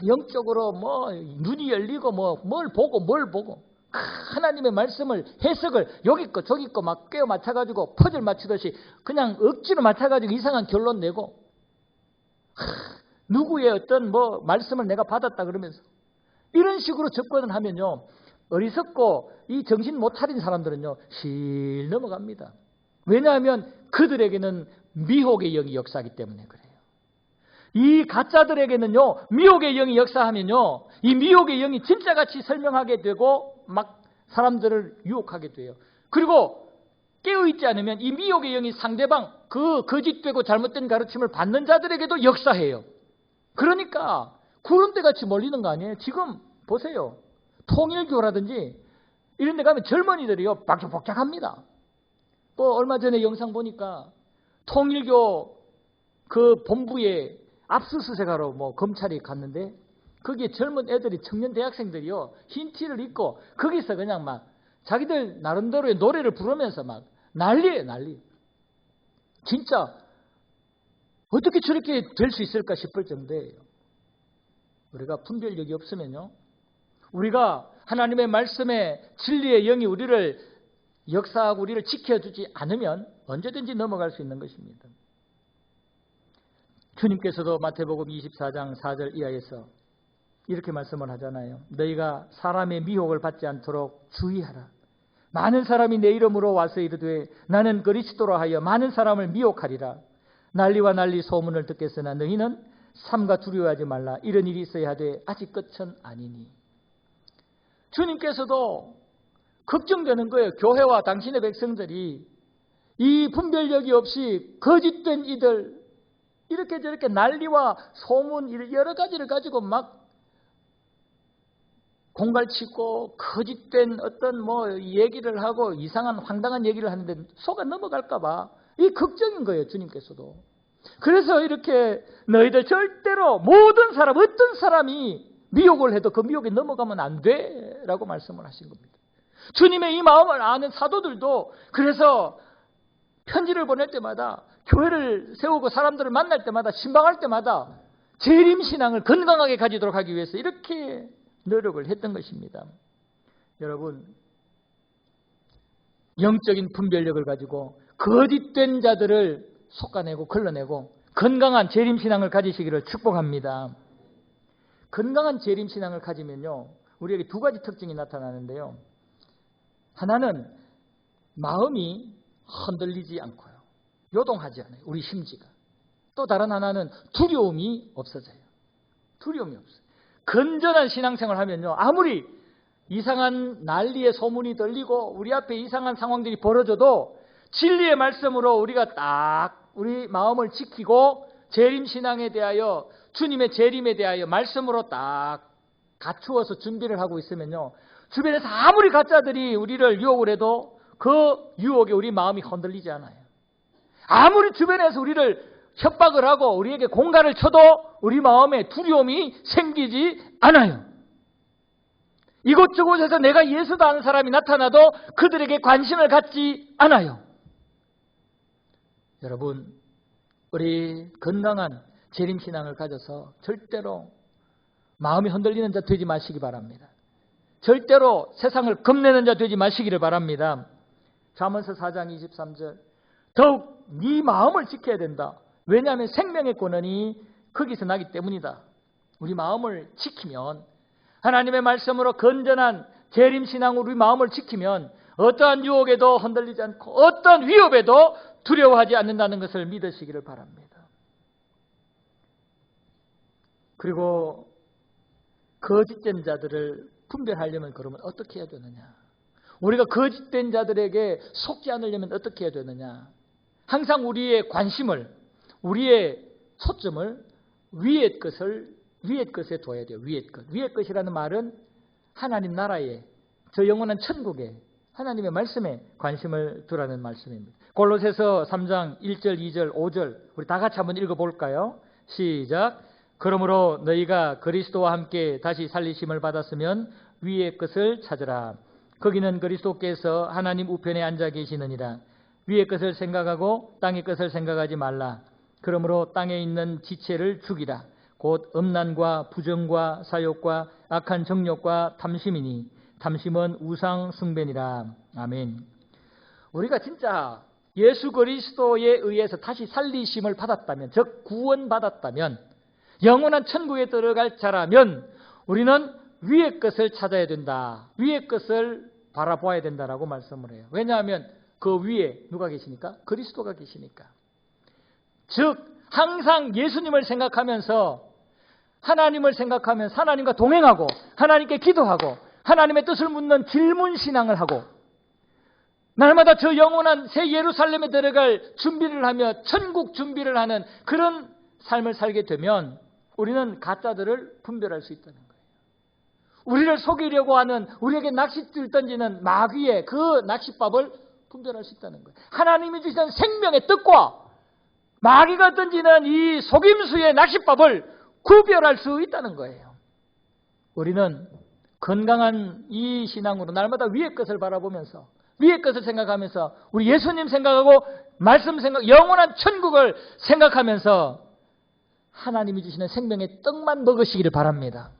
[SPEAKER 1] 영적으로 뭐 눈이 열리고 뭘 보고 하나님의 말씀을 해석을 여기 거 저기 거 막 꿰어 맞춰가지고 퍼즐 맞추듯이 그냥 억지로 맞춰가지고 이상한 결론 내고 누구의 어떤 뭐 말씀을 내가 받았다 그러면서 이런 식으로 접근을 하면요, 어리석고 이 정신 못 차린 사람들은요 실 넘어갑니다. 왜냐하면 그들에게는 미혹의 영이 역사하기 때문에 그래요. 이 가짜들에게는요 미혹의 영이 역사하면요 이 미혹의 영이 진짜같이 설명하게 되고 막 사람들을 유혹하게 돼요. 그리고 깨어있지 않으면 이 미혹의 영이 상대방 그 거짓되고 잘못된 가르침을 받는 자들에게도 역사해요. 그러니까 구름대같이 몰리는 거 아니에요. 지금 보세요. 통일교라든지 이런 데 가면 젊은이들이요 박적박적합니다. 또 얼마 전에 영상 보니까 통일교 그 본부에 압수수색하러 뭐 검찰이 갔는데 거기에 젊은 애들이 청년 대학생들이요 흰 티를 입고 거기서 그냥 막 자기들 나름대로의 노래를 부르면서 막 난리예요, 난리. 진짜 어떻게 저렇게 될 수 있을까 싶을 정도예요. 우리가 분별력이 없으면요, 우리가 하나님의 말씀에 진리의 영이 우리를 역사하고 우리를 지켜주지 않으면 언제든지 넘어갈 수 있는 것입니다. 주님께서도 마태복음 24장 4절 이하에서 이렇게 말씀을 하잖아요. 너희가 사람의 미혹을 받지 않도록 주의하라. 많은 사람이 내 이름으로 와서 이르되 나는 그리스도라 하여 많은 사람을 미혹하리라. 난리와 난리 소문을 듣겠으나 너희는 삼가 두려워하지 말라. 이런 일이 있어야 하되 아직 끝은 아니니. 주님께서도 걱정되는 거예요. 교회와 당신의 백성들이 이 분별력이 없이 거짓된 이들 이렇게 저렇게 난리와 소문 여러 가지를 가지고 막 공갈치고 거짓된 어떤 뭐 얘기를 하고 이상한 황당한 얘기를 하는데 속아 넘어갈까 봐 이 걱정인 거예요. 주님께서도. 그래서 이렇게 너희들 절대로 모든 사람 어떤 사람이 미혹을 해도 그 미혹에 넘어가면 안 돼 라고 말씀을 하신 겁니다. 주님의 이 마음을 아는 사도들도 그래서 편지를 보낼 때마다 교회를 세우고 사람들을 만날 때마다 신방할 때마다 재림신앙을 건강하게 가지도록 하기 위해서 이렇게 노력을 했던 것입니다. 여러분, 영적인 분별력을 가지고 거짓된 자들을 솎아내고 걸러내고 건강한 재림신앙을 가지시기를 축복합니다. 건강한 재림신앙을 가지면요 우리에게 두 가지 특징이 나타나는데요. 하나는 마음이 흔들리지 않고요. 요동하지 않아요. 우리 심지가. 또 다른 하나는 두려움이 없어져요. 두려움이 없어요. 건전한 신앙생활을 하면요. 아무리 이상한 난리의 소문이 들리고 우리 앞에 이상한 상황들이 벌어져도 진리의 말씀으로 우리가 딱 우리 마음을 지키고 재림신앙에 대하여 주님의 재림에 대하여 말씀으로 딱 갖추어서 준비를 하고 있으면요. 주변에서 아무리 가짜들이 우리를 유혹을 해도 그 유혹에 우리 마음이 흔들리지 않아요. 아무리 주변에서 우리를 협박을 하고 우리에게 공갈을 쳐도 우리 마음에 두려움이 생기지 않아요. 이곳저곳에서 내가 예수도 아는 사람이 나타나도 그들에게 관심을 갖지 않아요. 여러분, 우리 건강한 재림신앙을 가져서 절대로 마음이 흔들리는 자 되지 마시기 바랍니다. 절대로 세상을 겁내는 자 되지 마시기를 바랍니다. 잠언서 4장 23절 더욱 네 마음을 지켜야 된다. 왜냐하면 생명의 권한이 거기서 나기 때문이다. 우리 마음을 지키면 하나님의 말씀으로 건전한 재림신앙으로 우리 마음을 지키면 어떠한 유혹에도 흔들리지 않고 어떠한 위협에도 두려워하지 않는다는 것을 믿으시기를 바랍니다. 그리고 거짓된 자들을 분별하려면 그러면 어떻게 해야 되느냐? 우리가 거짓된 자들에게 속지 않으려면 어떻게 해야 되느냐? 항상 우리의 관심을, 우리의 초점을 위의 것에 둬야 돼요. 위의 것. 위의 것이라는 말은 하나님 나라에, 저 영원한 천국에 하나님의 말씀에 관심을 두라는 말씀입니다. 골로새서 3장 1절, 2절, 5절 우리 다 같이 한번 읽어볼까요? 시작. 그러므로 너희가 그리스도와 함께 다시 살리심을 받았으면 위의 것을 찾으라. 거기는 그리스도께서 하나님 우편에 앉아 계시느니라. 위의 것을 생각하고 땅의 것을 생각하지 말라. 그러므로 땅에 있는 지체를 죽이라. 곧 음란과 부정과 사욕과 악한 정욕과 탐심이니 탐심은 우상 숭배니라. 아멘. 우리가 진짜 예수 그리스도에 의해서 다시 살리심을 받았다면, 즉 구원받았다면, 영원한 천국에 들어갈 자라면 우리는 위의 것을 찾아야 된다. 위의 것을 바라보아야 된다라고 말씀을 해요. 왜냐하면 그 위에 누가 계시니까? 그리스도가 계시니까. 즉 항상 예수님을 생각하면서, 하나님을 생각하면서 하나님과 동행하고 하나님께 기도하고 하나님의 뜻을 묻는 질문 신앙을 하고 날마다 저 영원한 새 예루살렘에 들어갈 준비를 하며 천국 준비를 하는 그런 삶을 살게 되면 우리는 가짜들을 분별할 수 있다는 거예요. 우리를 속이려고 하는, 우리에게 낚싯줄 던지는 마귀의 그 낚싯밥을 분별할 수 있다는 거예요. 하나님이 주시는 생명의 뜻과 마귀가 던지는 이 속임수의 낚싯밥을 구별할 수 있다는 거예요. 우리는 건강한 이 신앙으로 날마다 위의 것을 바라보면서, 위의 것을 생각하면서, 우리 예수님 생각하고 말씀 생각, 영원한 천국을 생각하면서 하나님이 주시는 생명의 떡만 먹으시기를 바랍니다.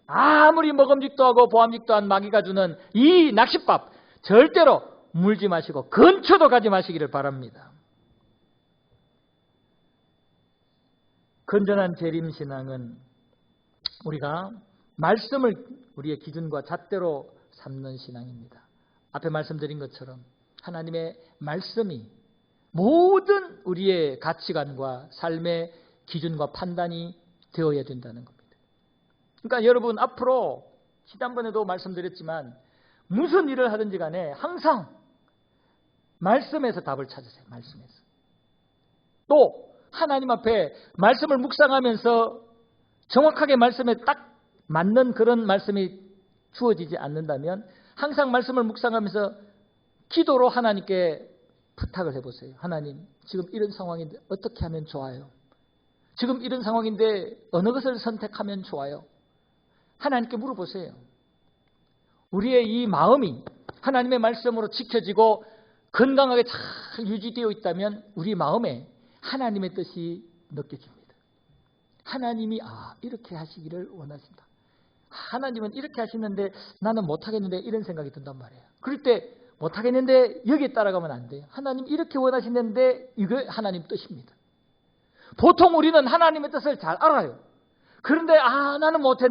[SPEAKER 1] 아무리 먹음직도 하고 보암직도 한 마귀가 주는 이 낚싯밥 절대로 물지 마시고 근처도 가지 마시기를 바랍니다. 건전한 재림신앙은 우리가 말씀을 우리의 기준과 잣대로 삼는 신앙입니다. 앞에 말씀드린 것처럼 하나님의 말씀이 모든 우리의 가치관과 삶의 기준과 판단이 되어야 된다는 겁니다. 그러니까 여러분, 앞으로 지난번에도 말씀드렸지만 무슨 일을 하든지 간에 항상 말씀에서 답을 찾으세요. 말씀에서. 또 하나님 앞에 말씀을 묵상하면서 정확하게 말씀에 딱 맞는 그런 말씀이 주어지지 않는다면 항상 말씀을 묵상하면서 기도로 하나님께 부탁을 해보세요. 하나님, 지금 이런 상황인데 어떻게 하면 좋아요? 지금 이런 상황인데 어느 것을 선택하면 좋아요? 하나님께 물어보세요. 우리의 이 마음이 하나님의 말씀으로 지켜지고 건강하게 잘 유지되어 있다면 우리 마음에 하나님의 뜻이 느껴집니다. 하나님이 이렇게 하시기를 원하신다. 하나님은 이렇게 하시는데 나는 못하겠는데 이런 생각이 든단 말이에요. 그럴 때 못하겠는데 여기에 따라가면 안 돼요. 하나님 이렇게 원하시는데 이거 하나님 뜻입니다. 보통 우리는 하나님의 뜻을 잘 알아요. 그런데 나는 못해.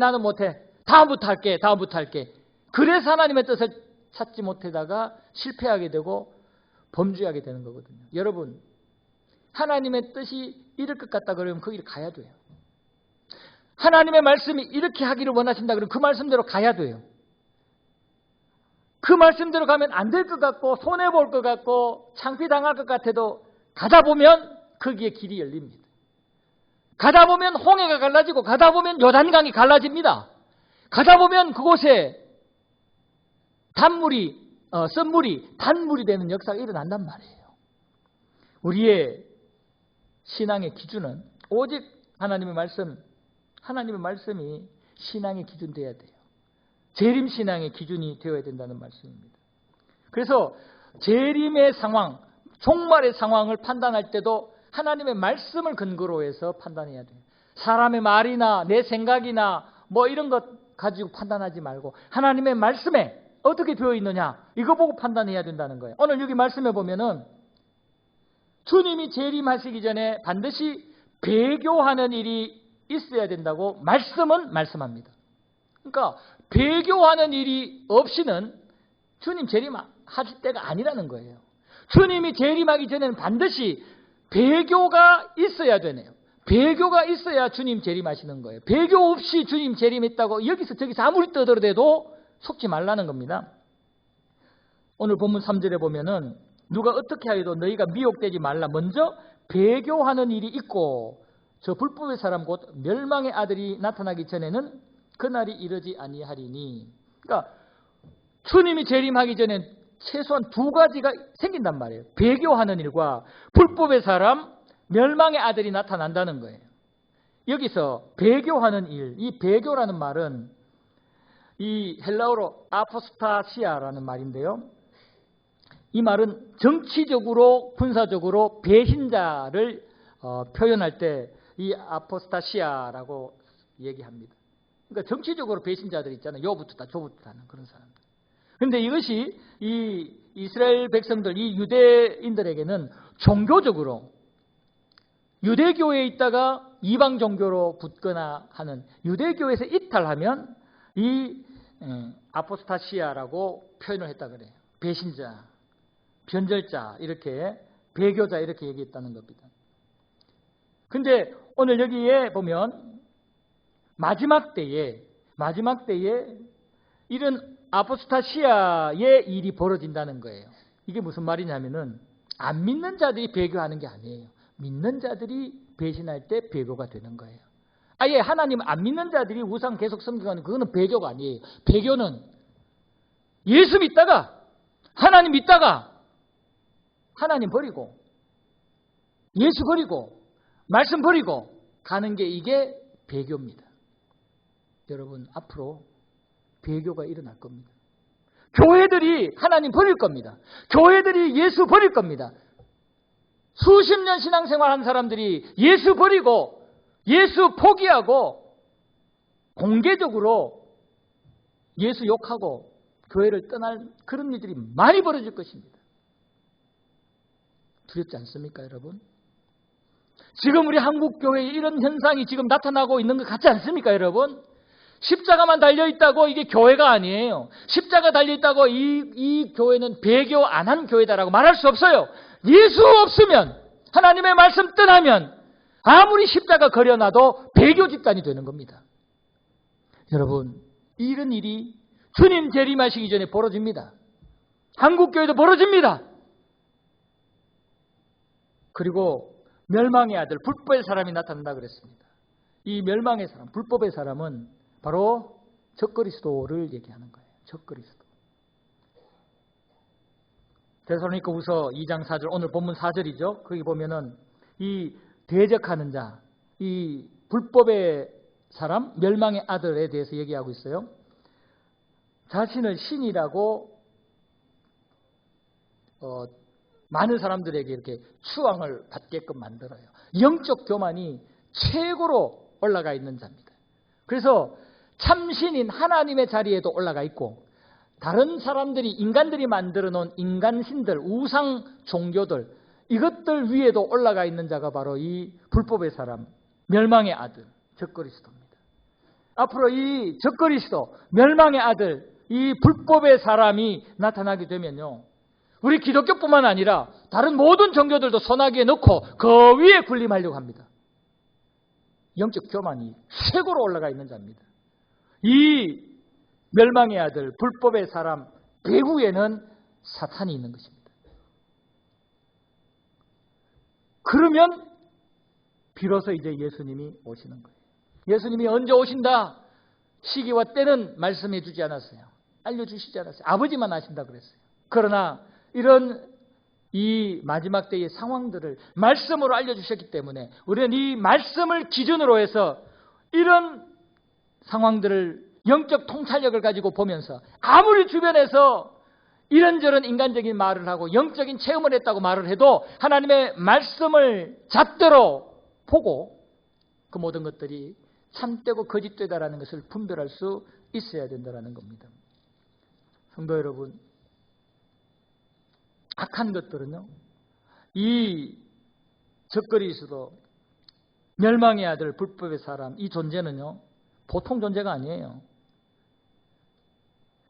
[SPEAKER 1] 다음부터 할게. 그래서 하나님의 뜻을 찾지 못하다가 실패하게 되고 범죄하게 되는 거거든요. 여러분, 하나님의 뜻이 이럴 것 같다 그러면 거기를 가야 돼요. 하나님의 말씀이 이렇게 하기를 원하신다 그러면 그 말씀대로 가야 돼요. 그 말씀대로 가면 안 될 것 같고 손해볼 것 같고 창피당할 것 같아도 가다 보면 거기에 길이 열립니다. 가다 보면 홍해가 갈라지고 가다 보면 요단강이 갈라집니다. 가다 보면 그곳에 썬물이 단물이 되는 역사가 일어난단 말이에요. 우리의 신앙의 기준은 오직 하나님의 말씀이 신앙의 기준 되어야 돼요. 재림신앙의 기준이 되어야 된다는 말씀입니다. 그래서 재림의 상황, 종말의 상황을 판단할 때도 하나님의 말씀을 근거로 해서 판단해야 돼요. 사람의 말이나 내 생각이나 이런 것 가지고 판단하지 말고 하나님의 말씀에 어떻게 되어 있느냐 이거 보고 판단해야 된다는 거예요. 오늘 여기 말씀해 보면은 주님이 재림하시기 전에 반드시 배교하는 일이 있어야 된다고 말씀은 말씀합니다. 그러니까 배교하는 일이 없이는 주님 재림하실 때가 아니라는 거예요. 주님이 재림하기 전에는 반드시 배교가 있어야 되네요. 배교가 있어야 주님 재림하시는 거예요. 배교 없이 주님 재림했다고 여기서 저기서 아무리 떠들어대도 속지 말라는 겁니다. 오늘 본문 3절에 보면은 누가 어떻게 하여도 너희가 미혹되지 말라. 먼저 배교하는 일이 있고 저 불법의 사람 곧 멸망의 아들이 나타나기 전에는 그날이 이르지 아니하리니. 그러니까 주님이 재림하기 전에 최소한 두 가지가 생긴단 말이에요. 배교하는 일과 불법의 사람, 멸망의 아들이 나타난다는 거예요. 여기서 배교하는 일, 이 배교라는 말은 이 헬라어로 아포스타시아라는 말인데요. 이 말은 정치적으로 군사적으로 배신자를 표현할 때 이 아포스타시아라고 얘기합니다. 그러니까 정치적으로 배신자들 있잖아요. 요부터다 조부터다 하는 그런 사람들. 그런데 이것이 이 이스라엘 백성들, 이 유대인들에게는 종교적으로 유대교회에 있다가 이방 종교로 붙거나 하는, 유대교회에서 이탈하면 이 아포스타시아라고 표현을 했다 그래요. 배신자, 변절자, 이렇게 배교자 이렇게 얘기했다는 겁니다. 근데 오늘 여기에 보면 마지막 때에 이런 아포스타시아의 일이 벌어진다는 거예요. 이게 무슨 말이냐면은 안 믿는 자들이 배교하는 게 아니에요. 믿는 자들이 배신할 때 배교가 되는 거예요. 아예 하나님 안 믿는 자들이 우상 계속 섬기는 그거는 배교가 아니에요. 배교는 예수 믿다가 하나님 믿다가 하나님 버리고 예수 버리고 말씀 버리고 가는 게 이게 배교입니다. 여러분 앞으로 배교가 일어날 겁니다. 교회들이 하나님 버릴 겁니다. 교회들이 예수 버릴 겁니다. 수십 년 신앙생활한 사람들이 예수 버리고 예수 포기하고 공개적으로 예수 욕하고 교회를 떠날 그런 일들이 많이 벌어질 것입니다. 두렵지 않습니까, 여러분? 지금 우리 한국교회에 이런 현상이 지금 나타나고 있는 것 같지 않습니까, 여러분? 십자가만 달려있다고 이게 교회가 아니에요. 십자가 달려있다고 이 교회는 배교 안 한 교회다라고 말할 수 없어요. 예수 없으면, 하나님의 말씀 떠나면 아무리 십자가 걸여놔도 배교 집단이 되는 겁니다. 여러분, 이런 일이 주님 재림하시기 전에 벌어집니다. 한국교회도 벌어집니다. 그리고 멸망의 아들, 불법의 사람이 나타난다 그랬습니다. 이 멸망의 사람, 불법의 사람은 바로 적그리스도를 얘기하는 거예요. 적그리스도. 데살로니가후서 2장 4절, 오늘 본문 4절이죠. 거기 보면은 이 대적하는 자, 이 불법의 사람, 멸망의 아들에 대해서 얘기하고 있어요. 자신을 신이라고 많은 사람들에게 이렇게 추앙을 받게끔 만들어요. 영적 교만이 최고로 올라가 있는 자입니다. 그래서 참신인 하나님의 자리에도 올라가 있고 다른 사람들이, 인간들이 만들어 놓은 인간신들, 우상 종교들, 이것들 위에도 올라가 있는 자가 바로 이 불법의 사람, 멸망의 아들, 적그리스도입니다. 앞으로 이 적그리스도, 멸망의 아들, 이 불법의 사람이 나타나게 되면요, 우리 기독교뿐만 아니라 다른 모든 종교들도 소나기에 넣고 그 위에 군림하려고 합니다. 영적 교만이 최고로 올라가 있는 자입니다. 이 멸망의 아들, 불법의 사람 배후에는 사탄이 있는 것입니다. 그러면 비로소 이제 예수님이 오시는 거예요. 예수님이 언제 오신다? 시기와 때는 말씀해 주지 않았어요. 알려주시지 않았어요. 아버지만 아신다 그랬어요. 그러나 이런 이 마지막 때의 상황들을 말씀으로 알려주셨기 때문에 우리는 이 말씀을 기준으로 해서 이런 상황들을 영적 통찰력을 가지고 보면서 아무리 주변에서 이런저런 인간적인 말을 하고 영적인 체험을 했다고 말을 해도 하나님의 말씀을 잣대로 보고 그 모든 것들이 참되고 거짓되다라는 것을 분별할 수 있어야 된다는 겁니다. 성도 여러분, 악한 것들은요, 이 적그리스도, 멸망의 아들, 불법의 사람, 이 존재는요 보통 존재가 아니에요.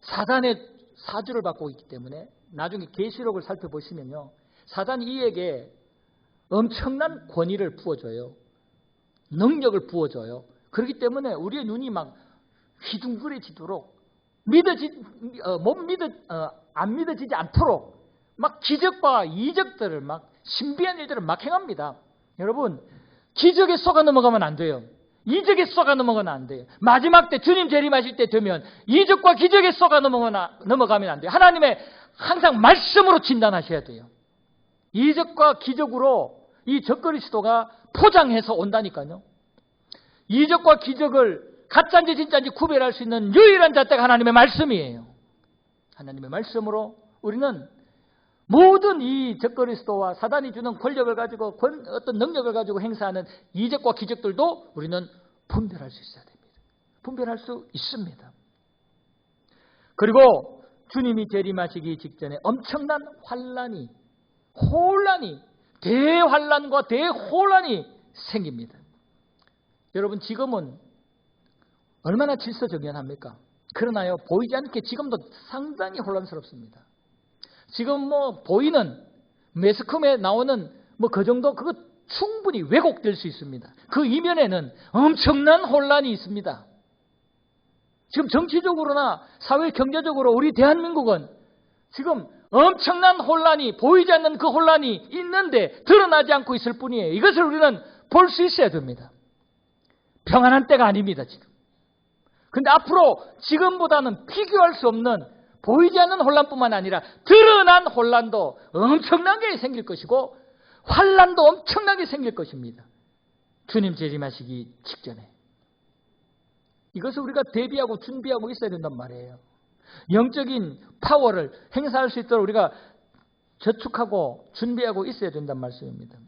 [SPEAKER 1] 사단의 사주를 받고 있기 때문에 나중에 계시록을 살펴보시면요, 사단이 이에게 엄청난 권위를 부어줘요. 능력을 부어줘요. 그렇기 때문에 우리의 눈이 막 휘둥그레지도록 안 믿어지지 않도록 막 기적과 이적들을 막 신비한 일들을 막 행합니다. 여러분, 기적에 속아 넘어가면 안 돼요. 이적에 속아 넘어가면 안 돼요. 마지막 때 주님 재림하실 때 되면 이적과 기적에 속아 넘어가면 안 돼요. 하나님의 항상 말씀으로 진단하셔야 돼요. 이적과 기적으로 이 적그리스도가 포장해서 온다니까요. 이적과 기적을 가짜인지 진짜인지 구별할 수 있는 유일한 잣대가 하나님의 말씀이에요. 하나님의 말씀으로 우리는 모든 이 적그리스도와 사단이 주는 권력을 가지고 어떤 능력을 가지고 행사하는 이적과 기적들도 우리는 분별할 수 있어야 됩니다. 분별할 수 있습니다. 그리고 주님이 재림하시기 직전에 엄청난 혼란이, 대환란과 대혼란이 생깁니다. 여러분, 지금은 얼마나 질서정연합니까? 그러나요, 보이지 않게 지금도 상당히 혼란스럽습니다. 지금 보이는 매스컴에 나오는 그 정도, 그거 충분히 왜곡될 수 있습니다. 그 이면에는 엄청난 혼란이 있습니다. 지금 정치적으로나 사회 경제적으로 우리 대한민국은 지금 엄청난 혼란이, 보이지 않는 그 혼란이 있는데 드러나지 않고 있을 뿐이에요. 이것을 우리는 볼 수 있어야 됩니다. 평안한 때가 아닙니다, 지금. 근데 앞으로 지금보다는 비교할 수 없는 보이지 않는 혼란뿐만 아니라 드러난 혼란도 엄청나게 생길 것이고 환란도 엄청나게 생길 것입니다. 주님 재림하시기 직전에. 이것을 우리가 대비하고 준비하고 있어야 된단 말이에요. 영적인 파워를 행사할 수 있도록 우리가 저축하고 준비하고 있어야 된단 말씀입니다.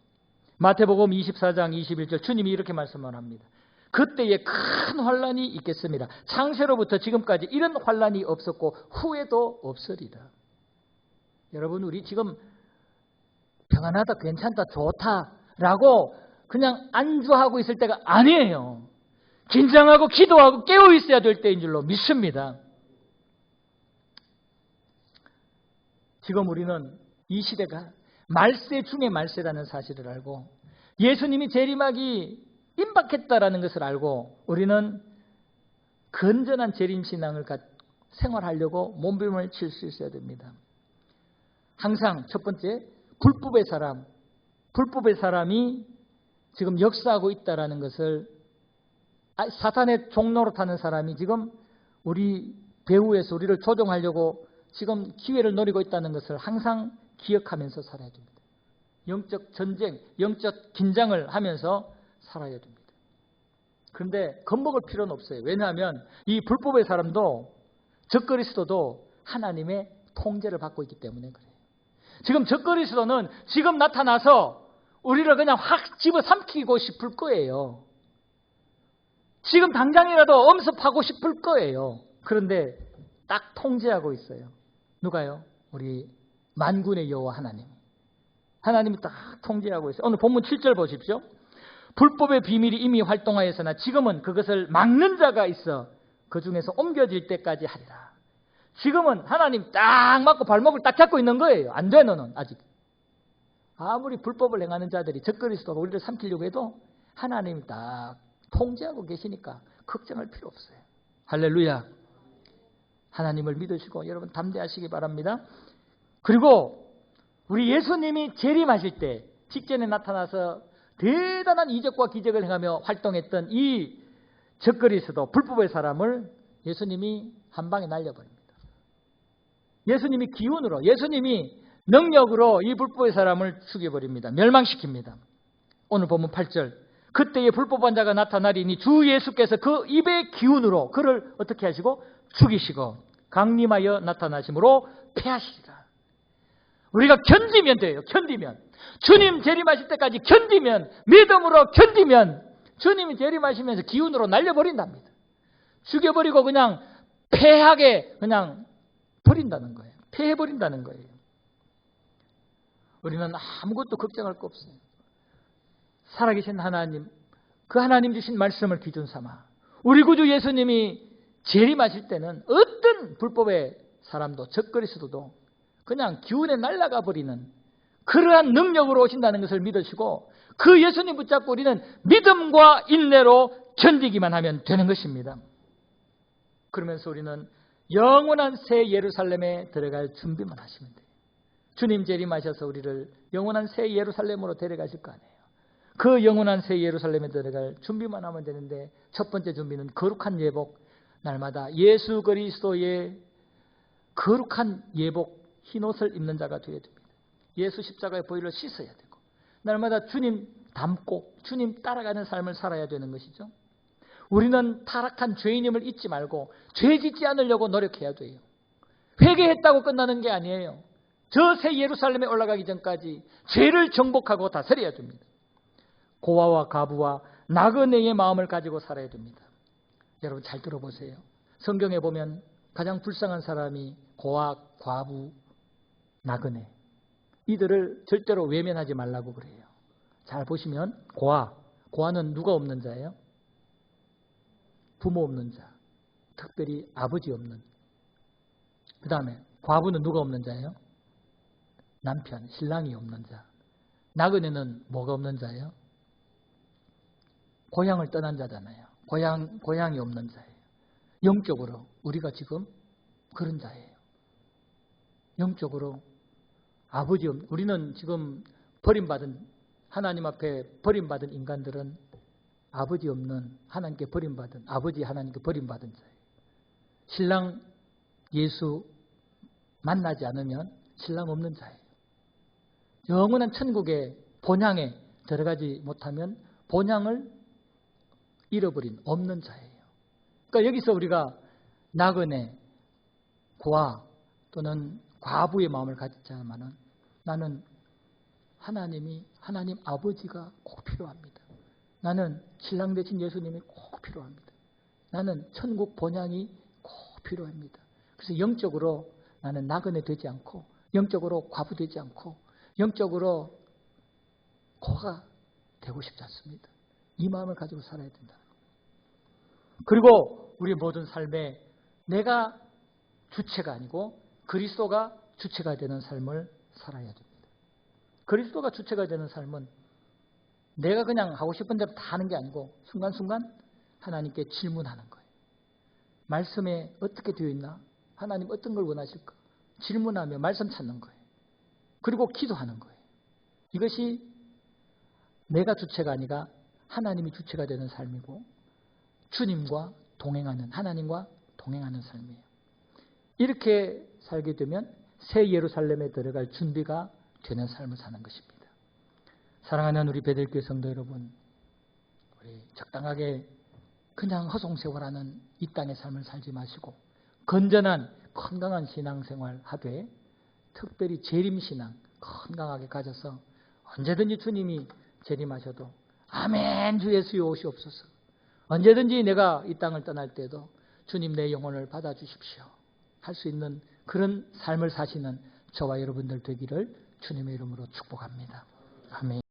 [SPEAKER 1] 마태복음 24장 21절 주님이 이렇게 말씀을 합니다. 그때에 큰 환란이 있겠습니다. 창세로부터 지금까지 이런 환란이 없었고 후에도 없으리라. 여러분, 우리 지금 평안하다, 괜찮다, 좋다라고 그냥 안주하고 있을 때가 아니에요. 긴장하고 기도하고 깨어 있어야 될 때인 줄로 믿습니다. 지금 우리는 이 시대가 말세 중의 말세라는 사실을 알고 예수님이 재림하기 임박했다라는 것을 알고 우리는 건전한 재림신앙을 생활하려고 몸부림을 칠 수 있어야 됩니다. 항상 첫 번째, 불법의 사람이 지금 역사하고 있다라는 것을, 사탄의 종로로 타는 사람이 지금 우리 배후에서 우리를 조종하려고 지금 기회를 노리고 있다는 것을 항상 기억하면서 살아야 됩니다. 영적 전쟁, 영적 긴장을 하면서 살아야 됩니다. 그런데 겁먹을 필요는 없어요. 왜냐하면 이 불법의 사람도 적그리스도도 하나님의 통제를 받고 있기 때문에 그래요. 지금 적그리스도는 지금 나타나서 우리를 그냥 확 집어삼키고 싶을 거예요. 지금 당장이라도 엄습하고 싶을 거예요. 그런데 딱 통제하고 있어요. 누가요? 우리 만군의 여호와 하나님. 하나님이 딱 통제하고 있어요. 오늘 본문 7절 보십시오. 불법의 비밀이 이미 활동하였으나 지금은 그것을 막는 자가 있어 그 중에서 옮겨질 때까지 하리라. 지금은 하나님 딱 맞고 발목을 딱 잡고 있는 거예요. 안 돼, 너는 아직. 아무리 불법을 행하는 자들이 적그리스도가 우리를 삼키려고 해도 하나님이 딱 통제하고 계시니까 걱정할 필요 없어요. 할렐루야. 하나님을 믿으시고 여러분 담대하시기 바랍니다. 그리고 우리 예수님이 재림하실 때 직전에 나타나서 대단한 이적과 기적을 행하며 활동했던 이 적그리스도 불법의 사람을 예수님이 한 방에 날려버립니다. 예수님이 기운으로, 예수님이 능력으로 이 불법의 사람을 죽여버립니다. 멸망시킵니다. 오늘 보면 8절. 그때의 불법한 자가 나타나리니 주 예수께서 그 입의 기운으로 그를 어떻게 하시고 죽이시고 강림하여 나타나심으로 패하시리라. 우리가 견디면 돼요. 견디면. 주님 재림하실 때까지 견디면, 믿음으로 견디면 주님이 재림하시면서 기운으로 날려버린답니다. 죽여버리고 그냥 패하게 그냥 버린다는 거예요. 패해버린다는 거예요. 우리는 아무것도 걱정할 거 없어요. 살아계신 하나님, 그 하나님 주신 말씀을 기준 삼아 우리 구주 예수님이 재림하실 때는 어떤 불법의 사람도 적그리스도도 그냥 기운에 날아가 버리는 그러한 능력으로 오신다는 것을 믿으시고 그 예수님 붙잡고 우리는 믿음과 인내로 견디기만 하면 되는 것입니다. 그러면서 우리는 영원한 새 예루살렘에 들어갈 준비만 하시면 돼요. 주님 재림하셔서 우리를 영원한 새 예루살렘으로 데려가실 거 아니에요. 그 영원한 새 예루살렘에 들어갈 준비만 하면 되는데 첫 번째 준비는 거룩한 예복, 날마다 예수 그리스도의 거룩한 예복, 흰옷을 입는 자가 되어야 됩니다. 예수 십자가의 보혈을 씻어야 되고 날마다 주님 닮고 주님 따라가는 삶을 살아야 되는 것이죠. 우리는 타락한 죄인임을 잊지 말고 죄 짓지 않으려고 노력해야 돼요. 회개했다고 끝나는 게 아니에요. 저 새 예루살렘에 올라가기 전까지 죄를 정복하고 다스려야 됩니다. 고아와 과부와 나그네의 마음을 가지고 살아야 됩니다. 여러분 잘 들어보세요. 성경에 보면 가장 불쌍한 사람이 고아, 과부, 나그네. 이들을 절대로 외면하지 말라고 그래요. 잘 보시면 고아는 누가 없는 자예요? 부모 없는 자. 특별히 아버지 없는. 그 다음에 과부는 누가 없는 자예요? 남편, 신랑이 없는 자. 나그네는 뭐가 없는 자예요? 고향을 떠난 자잖아요. 고향이 없는 자예요. 영적으로 우리가 지금 그런 자예요. 영적으로 아버지 없는, 우리는 지금 버림받은, 하나님 앞에 버림받은 인간들은 아버지 없는, 하나님께 버림받은, 아버지 하나님께 버림받은 자예요. 신랑 예수 만나지 않으면 신랑 없는 자예요. 영원한 천국의 본향에 들어가지 못하면 본향을 잃어버린 없는 자예요. 그러니까 여기서 우리가 나그네, 고아 또는 과부의 마음을 가졌자면은 나는 하나님 아버지가 꼭 필요합니다. 나는 신랑 되신 예수님이 꼭 필요합니다. 나는 천국 본향이 꼭 필요합니다. 그래서 영적으로 나는 나그네 되지 않고, 영적으로 과부 되지 않고, 영적으로 고아가 되고 싶지 않습니다. 이 마음을 가지고 살아야 된다. 그리고 우리 모든 삶에 내가 주체가 아니고 그리스도가 주체가 되는 삶을 살아야 됩니다. 그리스도가 주체가 되는 삶은 내가 그냥 하고 싶은 대로 다 하는 게 아니고 순간순간 하나님께 질문하는 거예요. 말씀에 어떻게 되어 있나? 하나님 어떤 걸 원하실까? 질문하며 말씀 찾는 거예요. 그리고 기도하는 거예요. 이것이 내가 주체가 아니라 하나님이 주체가 되는 삶이고 주님과 동행하는, 하나님과 동행하는 삶이에요. 이렇게 살게 되면 새 예루살렘에 들어갈 준비가 되는 삶을 사는 것입니다. 사랑하는 우리 베델교회 성도 여러분, 우리 적당하게 그냥 허송세월하는 이 땅의 삶을 살지 마시고 건전한 건강한 신앙생활 하되 특별히 재림신앙 건강하게 가져서 언제든지 주님이 재림하셔도 아멘 주 예수여 오시옵소서, 언제든지 내가 이 땅을 떠날 때도 주님 내 영혼을 받아주십시오 할 수 있는 그런 삶을 사시는 저와 여러분들 되기를 주님의 이름으로 축복합니다. 아멘.